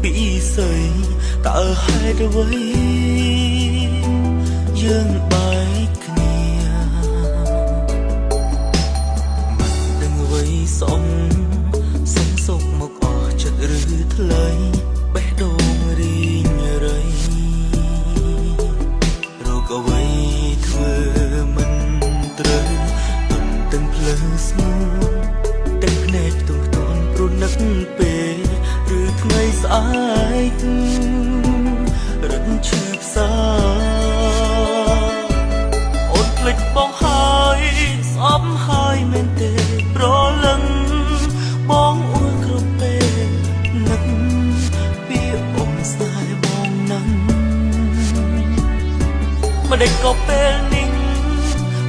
ពីស្រីតើហេតុអ្វីយើងបែកគ្នាមិនដឹងអ្វីសុំសុកមកអស់ចិត្តឬថ្លៃបេះដូងរីងរៃរកអ្វីធ្វើមិនត្រូវទន្ទឹងភ្លើងស្ងួនទឹកភ្នែកទុំទន់ព្រនឹកពេលឬថ្ងៃស្អែករឹងឈឺផ្សាអូនភ្លេចបងហើយស្អប់ហើយមែនទេប្រលឹងបងអួនគ្រប់ពេលនឹកពីអូនស្នេហ៍បងនឹងមិនដេចក៏ពេលនេះ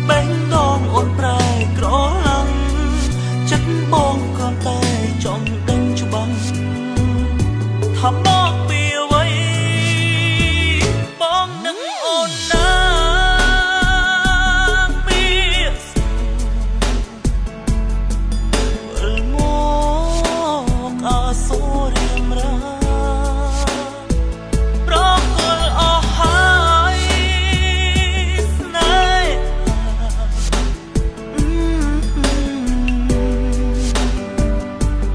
បេះដូងអូនប្រែក្រឡាំងចិត្តបងក៏តែចង់ដឹងច្បាស់ថាមកពីអ្វីបងនឹងអូនណាពីវិលមកអាសូររៀមរាប្រគល់អស់ហើយស្នេហ៍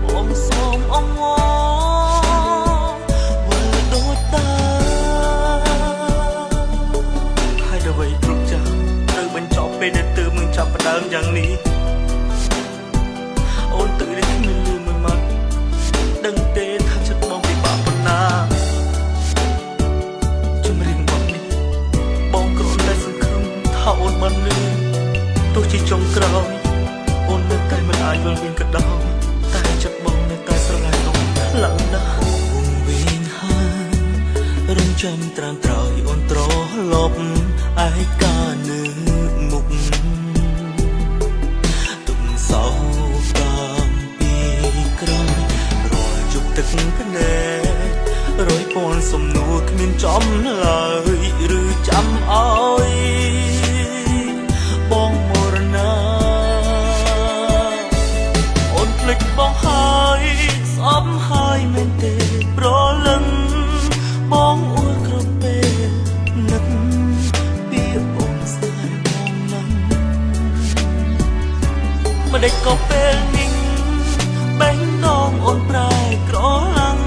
បងសូមអង្វរពេលដែលទើបនឹងចាប់ផ្ដើមយ៉ាងនេះអូនទៅនេះគ្មានលឺមួយម៉ាត់ដឹងទេថាចិត្តបងពិបាកប៉ុណ្ណាចម្រៀងបទនេះបងគ្រាន់តែសង្ឃឹមថាអូនបានលឺទោះជាចុងក្រោយអូននៅតែមិនអាចវិលវិញក៏ដោយតែចិត្តបងនៅតែស្រឡាញ់អូនខ្លាំងណាស់វងវិញហើយរំចាំត្រាំត្រោយអូនត្រឡប់ឯកានៅមុខទុំសោតាមពីក្រោយរាល់ជប់ទឹកភ្នែករយពាន់សំណួរគ្មានចំឡើយឬចាំអោយបងមរណាអូនភ្លេចបងហើយស្អប់ហើយមែនទេប្រលឹងបងអួនគ្រប់ពេលនឹកពីអូនស្នេហ៍បងនឹងមិនដេចក៏ពេលនេះបេះដូងអូនប្រែក្រឡាំង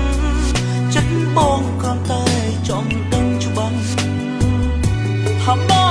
ចិត្តបងក៏តែចង់ដឹងច្បាស់ថាបង